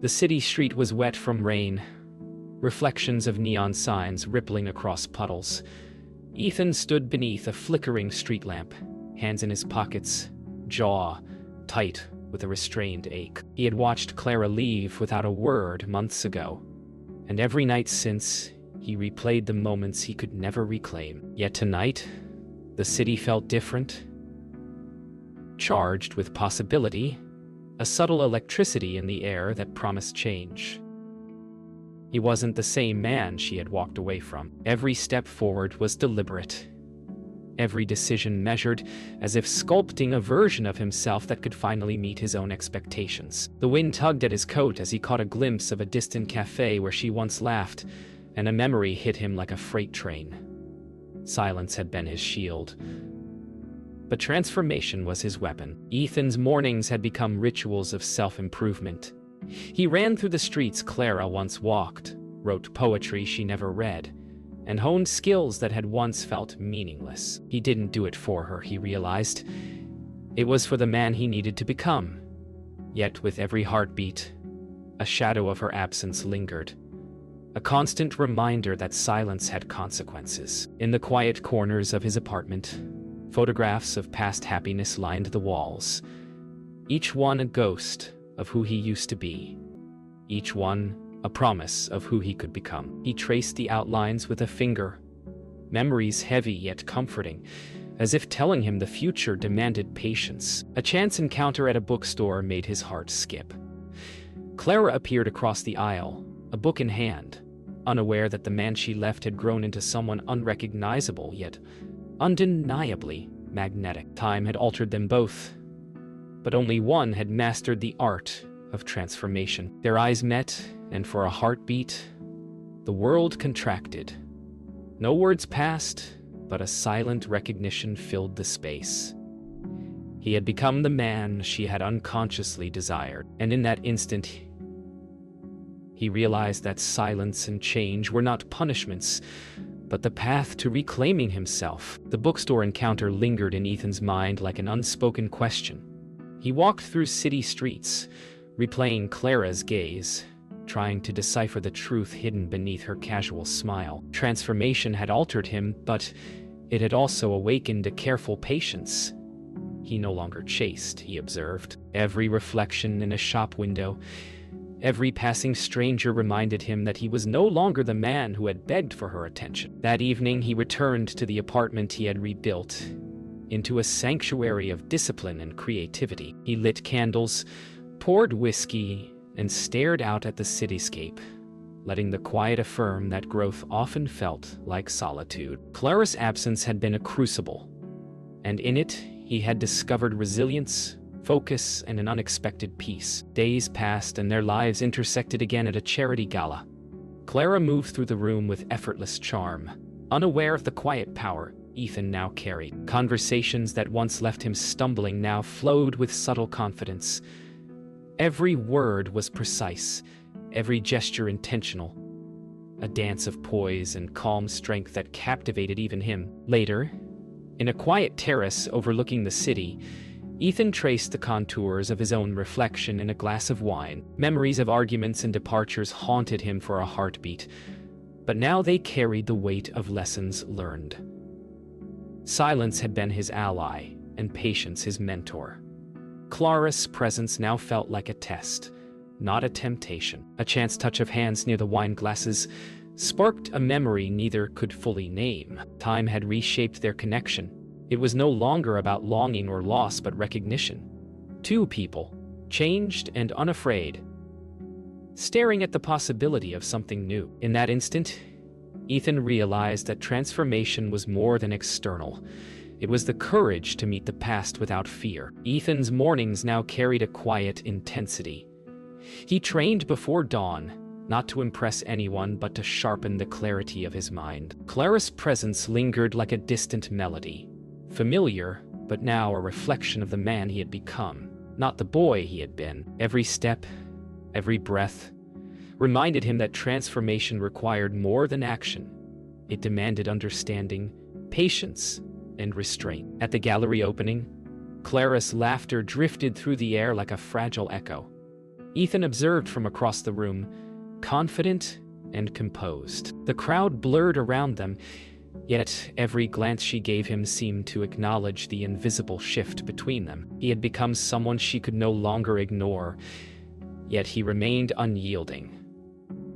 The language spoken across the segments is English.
The city street was wet from rain, reflections of neon signs rippling across puddles. Ethan stood beneath a flickering street lamp, hands in his pockets, jaw tight with a restrained ache. He had watched Clara leave without a word months ago, and every night since, he replayed the moments he could never reclaim. Yet tonight, the city felt different, charged with possibility, a subtle electricity in the air that promised change. He wasn't the same man she had walked away from. Every step forward was deliberate, every decision measured, as if sculpting a version of himself that could finally meet his own expectations. The wind tugged at his coat as he caught a glimpse of a distant cafe where she once laughed, and a memory hit him like a freight train. Silence had been his shield, but transformation was his weapon. Ethan's mornings had become rituals of self-improvement. He ran through the streets Clara once walked, wrote poetry she never read, and honed skills that had once felt meaningless. He didn't do it for her, he realized. It was for the man he needed to become. Yet with every heartbeat, a shadow of her absence lingered, a constant reminder that silence had consequences. In the quiet corners of his apartment, photographs of past happiness lined the walls, each one a ghost of who he used to be, each one a promise of who he could become. He traced the outlines with a finger, memories heavy yet comforting, as if telling him the future demanded patience. A chance encounter at a bookstore made his heart skip. Clara appeared across the aisle, a book in hand, unaware that the man she left had grown into someone unrecognizable yet undeniably magnetic. Time had altered them both, but only one had mastered the art of transformation. Their eyes met, and for a heartbeat, the world contracted. No words passed, but a silent recognition filled the space. He had become the man she had unconsciously desired, and in that instant, he realized that silence and change were not punishments, but the path to reclaiming himself. The bookstore encounter lingered in Ethan's mind like an unspoken question. He walked through city streets, replaying Clara's gaze, trying to decipher the truth hidden beneath her casual smile. Transformation had altered him, but it had also awakened a careful patience. He no longer chased, he observed. Every reflection in a shop window, every passing stranger reminded him that he was no longer the man who had begged for her attention. That evening, he returned to the apartment he had rebuilt, into a sanctuary of discipline and creativity. He lit candles, poured whiskey, and stared out at the cityscape, letting the quiet affirm that growth often felt like solitude. Clara's absence had been a crucible, and in it, he had discovered resilience, focus, and an unexpected peace. Days passed and their lives intersected again at a charity gala. Clara moved through the room with effortless charm, unaware of the quiet power Ethan now carried. Conversations that once left him stumbling now flowed with subtle confidence. Every word was precise, every gesture intentional, a dance of poise and calm strength that captivated even him. Later, in a quiet terrace overlooking the city, Ethan traced the contours of his own reflection in a glass of wine. Memories of arguments and departures haunted him for a heartbeat, but now they carried the weight of lessons learned. Silence had been his ally, and patience his mentor. Clara's presence now felt like a test, not a temptation. A chance touch of hands near the wine glasses sparked a memory neither could fully name. Time had reshaped their connection. It was no longer about longing or loss, but recognition. Two people, changed and unafraid, staring at the possibility of something new. In that instant, Ethan realized that transformation was more than external. It was the courage to meet the past without fear. Ethan's mornings now carried a quiet intensity. He trained before dawn, not to impress anyone, but to sharpen the clarity of his mind. Clara's presence lingered like a distant melody, familiar, but now a reflection of the man he had become, not the boy he had been. Every step, every breath, reminded him that transformation required more than action. It demanded understanding, patience, and restraint. At the gallery opening, Clara's laughter drifted through the air like a fragile echo. Ethan observed from across the room, confident and composed. The crowd blurred around them, yet every glance she gave him seemed to acknowledge the invisible shift between them. He had become someone she could no longer ignore, yet he remained unyielding.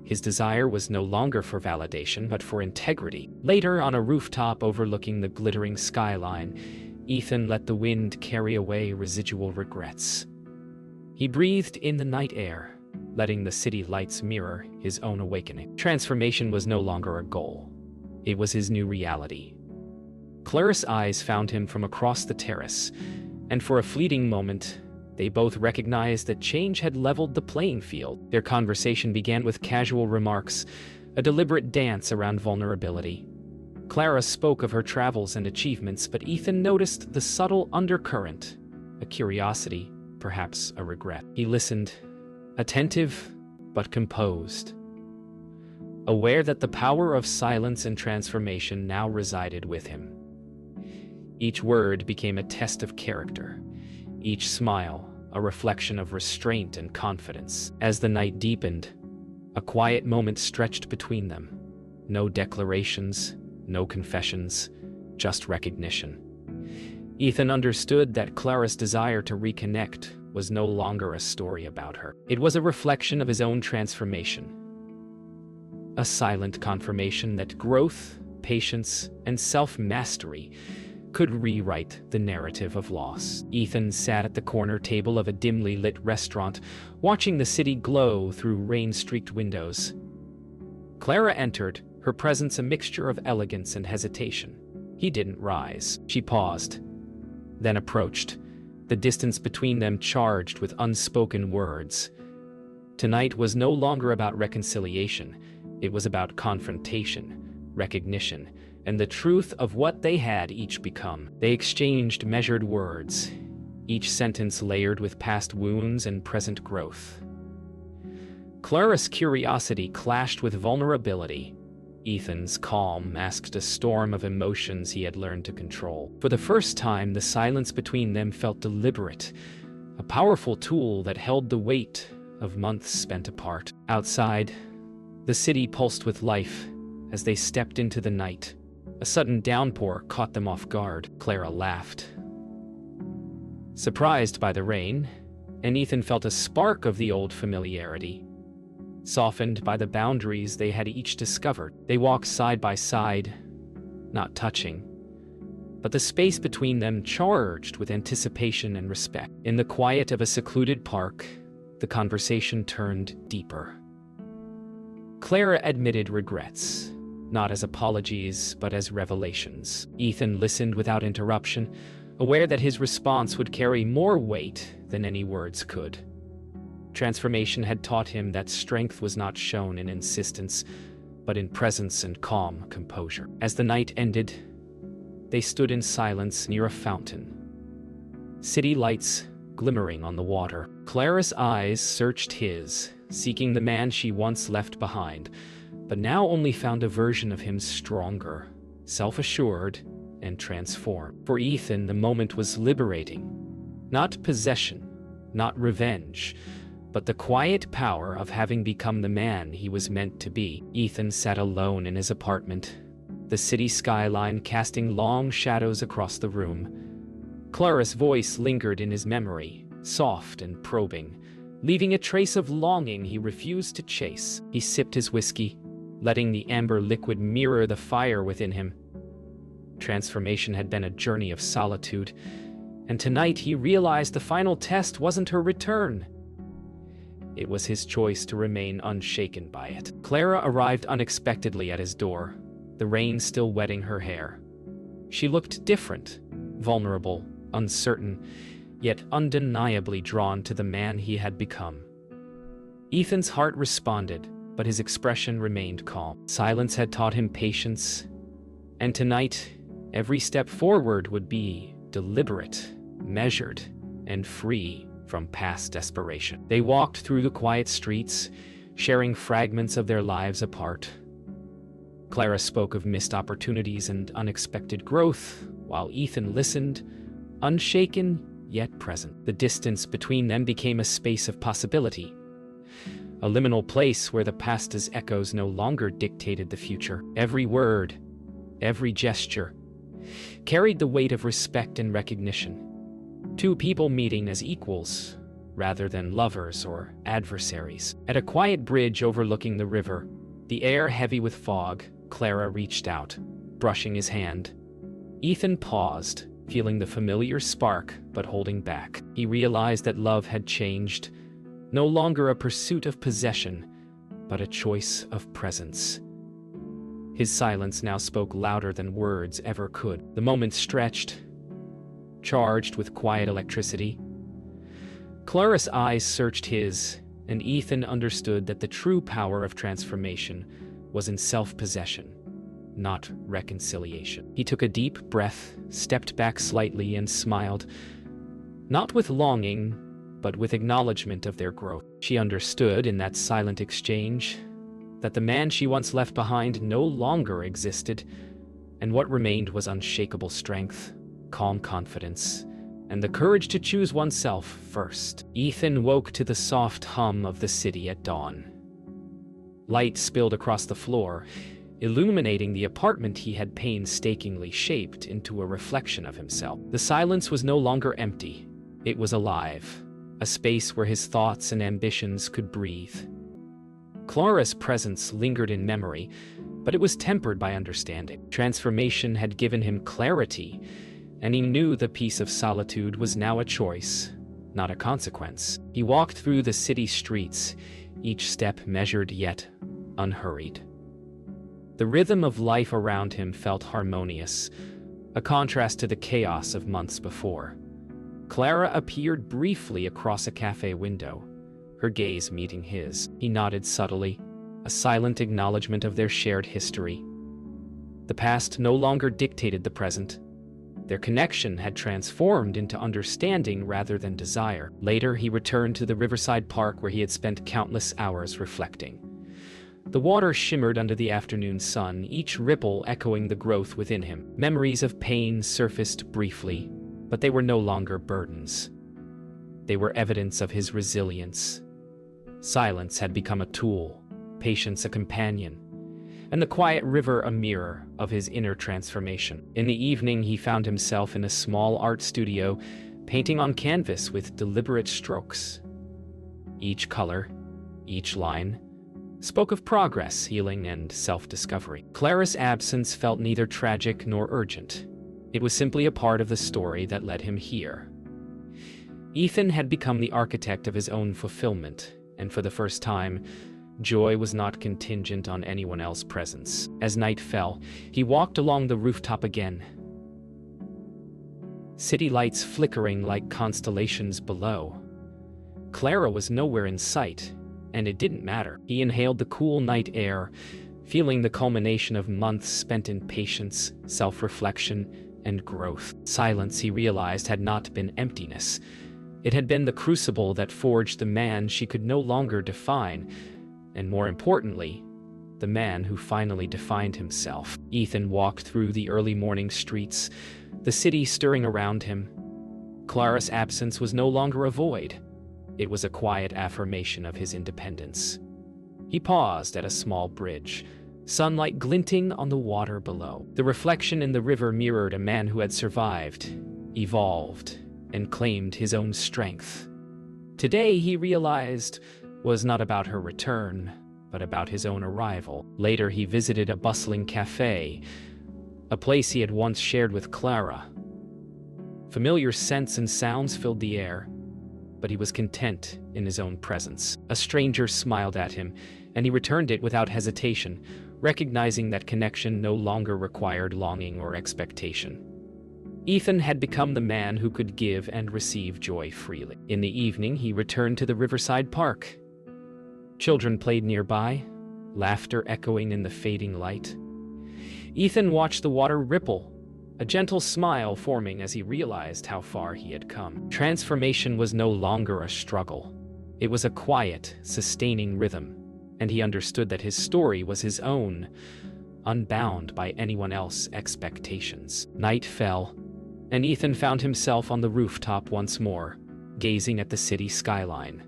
His desire was no longer for validation, but for integrity. Later, on a rooftop overlooking the glittering skyline, Ethan let the wind carry away residual regrets. He breathed in the night air, letting the city lights mirror his own awakening. Transformation was no longer a goal. It was his new reality. Clara's eyes found him from across the terrace, and for a fleeting moment, they both recognized that change had leveled the playing field. Their conversation began with casual remarks, a deliberate dance around vulnerability. Clara spoke of her travels and achievements, but Ethan noticed the subtle undercurrent, a curiosity, perhaps a regret. He listened, attentive but composed, aware that the power of silence and transformation now resided with him. Each word became a test of character, each smile a reflection of restraint and confidence. As the night deepened, a quiet moment stretched between them. No declarations, no confessions, just recognition. Ethan understood that Clara's desire to reconnect was no longer a story about her. It was a reflection of his own transformation. A silent confirmation that growth, patience, and self-mastery could rewrite the narrative of loss. Ethan sat at the corner table of a dimly lit restaurant, watching the city glow through rain-streaked windows. Clara entered, her presence a mixture of elegance and hesitation. He didn't rise. She paused, then approached, the distance between them charged with unspoken words. Tonight was no longer about reconciliation. It was about confrontation, recognition, and the truth of what they had each become. They exchanged measured words, each sentence layered with past wounds and present growth. Clara's curiosity clashed with vulnerability. Ethan's calm masked a storm of emotions he had learned to control. For the first time, the silence between them felt deliberate, a powerful tool that held the weight of months spent apart. Outside, the city pulsed with life as they stepped into the night. A sudden downpour caught them off guard. Clara laughed, surprised by the rain, and Ethan felt a spark of the old familiarity, softened by the boundaries they had each discovered. They walked side by side, not touching, but the space between them charged with anticipation and respect. In the quiet of a secluded park, the conversation turned deeper. Clara admitted regrets, not as apologies, but as revelations. Ethan listened without interruption, aware that his response would carry more weight than any words could. Transformation had taught him that strength was not shown in insistence, but in presence and calm composure. As the night ended, they stood in silence near a fountain, city lights glimmering on the water. Clara's eyes searched his, seeking the man she once left behind, but now only found a version of him stronger, self-assured, and transformed. For Ethan, the moment was liberating. Not possession, not revenge, but the quiet power of having become the man he was meant to be. Ethan sat alone in his apartment, the city skyline casting long shadows across the room. Clara's voice lingered in his memory, soft and probing, leaving a trace of longing he refused to chase. He sipped his whiskey, letting the amber liquid mirror the fire within him. Transformation had been a journey of solitude, and tonight he realized the final test wasn't her return. It was his choice to remain unshaken by it. Clara arrived unexpectedly at his door, the rain still wetting her hair. She looked different, vulnerable, uncertain, yet undeniably drawn to the man he had become. Ethan's heart responded, but his expression remained calm. Silence had taught him patience, and tonight, every step forward would be deliberate, measured, and free from past desperation. They walked through the quiet streets, sharing fragments of their lives apart. Clara spoke of missed opportunities and unexpected growth, while Ethan listened, unshaken yet present. The distance between them became a space of possibility, a liminal place where the past's echoes no longer dictated the future. Every word, every gesture, carried the weight of respect and recognition. Two people meeting as equals, rather than lovers or adversaries. At a quiet bridge overlooking the river, the air heavy with fog, Clara reached out, brushing his hand. Ethan paused, feeling the familiar spark, but holding back. He realized that love had changed, no longer a pursuit of possession, but a choice of presence. His silence now spoke louder than words ever could. The moment stretched, charged with quiet electricity. Clara's eyes searched his, and Ethan understood that the true power of transformation was in self-possession, not reconciliation. He took a deep breath, stepped back slightly, and smiled, not with longing, but with acknowledgement of their growth. She understood in that silent exchange that the man she once left behind no longer existed, and what remained was unshakable strength, calm confidence, and the courage to choose oneself first. Ethan woke to the soft hum of the city at dawn. Light spilled across the floor, illuminating the apartment he had painstakingly shaped into a reflection of himself. The silence was no longer empty. It was alive, a space where his thoughts and ambitions could breathe. Clara's presence lingered in memory, but it was tempered by understanding. Transformation had given him clarity, and he knew the peace of solitude was now a choice, not a consequence. He walked through the city streets, each step measured yet unhurried. The rhythm of life around him felt harmonious, a contrast to the chaos of months before. Clara appeared briefly across a cafe window, her gaze meeting his. He nodded subtly, a silent acknowledgement of their shared history. The past no longer dictated the present. Their connection had transformed into understanding rather than desire. Later, he returned to the riverside park where he had spent countless hours reflecting. The water shimmered under the afternoon sun, each ripple echoing the growth within him. Memories of pain surfaced briefly, but they were no longer burdens. They were evidence of his resilience. Silence had become a tool, patience a companion, and the quiet river a mirror of his inner transformation. In the evening, he found himself in a small art studio, painting on canvas with deliberate strokes. Each color, each line, spoke of progress, healing, and self-discovery. Clara's absence felt neither tragic nor urgent. It was simply a part of the story that led him here. Ethan had become the architect of his own fulfillment, and for the first time, joy was not contingent on anyone else's presence. As night fell, he walked along the rooftop again, city lights flickering like constellations below. Clara was nowhere in sight, and it didn't matter. He inhaled the cool night air, feeling the culmination of months spent in patience, self-reflection, and growth. Silence, he realized, had not been emptiness. It had been the crucible that forged the man she could no longer define, and more importantly, the man who finally defined himself. Ethan walked through the early morning streets, the city stirring around him. Clara's absence was no longer a void. It was a quiet affirmation of his independence. He paused at a small bridge, sunlight glinting on the water below. The reflection in the river mirrored a man who had survived, evolved, and claimed his own strength. Today, he realized, was not about her return, but about his own arrival. Later, he visited a bustling cafe, a place he had once shared with Clara. Familiar scents and sounds filled the air, but he was content in his own presence. A stranger smiled at him, and he returned it without hesitation, recognizing that connection no longer required longing or expectation. Ethan had become the man who could give and receive joy freely. In the evening, he returned to the riverside park. Children played nearby, laughter echoing in the fading light. Ethan watched the water ripple, a gentle smile forming as he realized how far he had come. Transformation was no longer a struggle. It was a quiet, sustaining rhythm, and he understood that his story was his own, unbound by anyone else's expectations. Night fell, and Ethan found himself on the rooftop once more, gazing at the city skyline.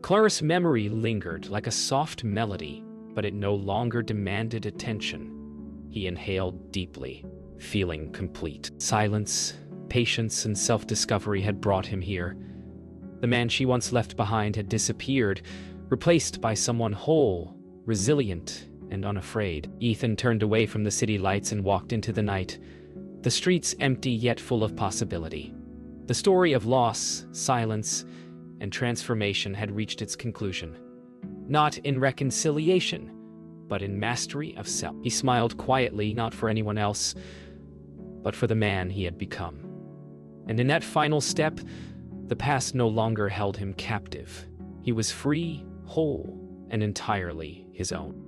Clara's memory lingered like a soft melody, but it no longer demanded attention. He inhaled deeply, feeling complete. Silence, patience, and self-discovery had brought him here. The man she once left behind had disappeared, replaced by someone whole, resilient, and unafraid. Ethan turned away from the city lights and walked into the night, the streets empty yet full of possibility. The story of loss, silence, and transformation had reached its conclusion. Not in reconciliation, but in mastery of self. He smiled quietly, not for anyone else, but for the man he had become. And in that final step, the past no longer held him captive. He was free, whole, and entirely his own.